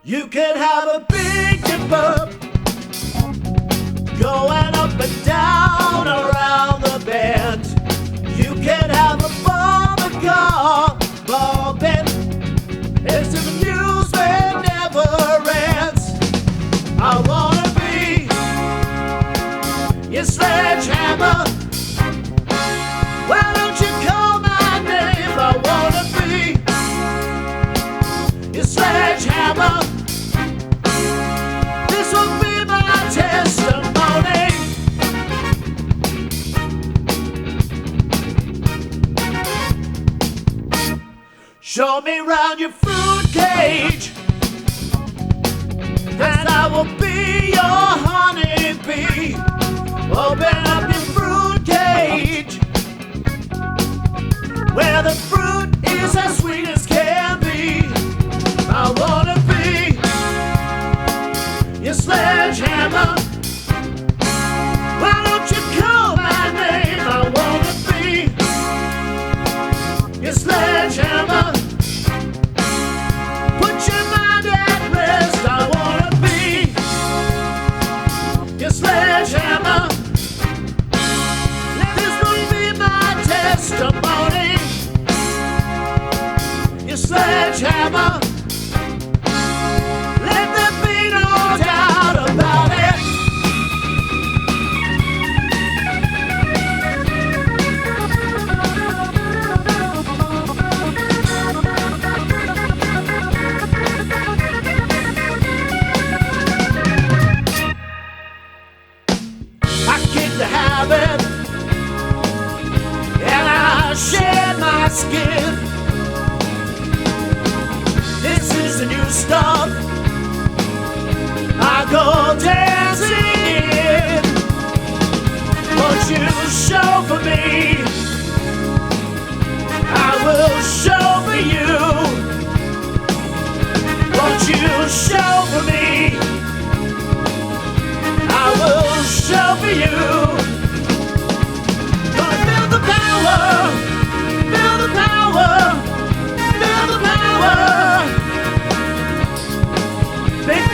You can have a big dipper going up and down around the bend. You can have a bomber car bumping as if the amusement never ends. I wanna be your sledgehammer. Why don't you call my name? I wanna be your sledgehammer. This will be my testimony. Show me round your fruit cage, and I will be your honeybee. Open up your fruit cage, where the fruit is as sweet as can be. I wanna be your sledgehammer. Why don't you call my name? I wanna be your sledgehammer. Put your mind at rest. I wanna be your sledgehammer. This will be my testimony. Your sledgehammer. Let there be no doubt about it. I kicked the habit and I shed my skin. This is the new stuff I go dancing in. Won't you show for me? I will show for you. Won't you show for me? I will show for you. Gonna feel the power, feel the power, feel the power. Big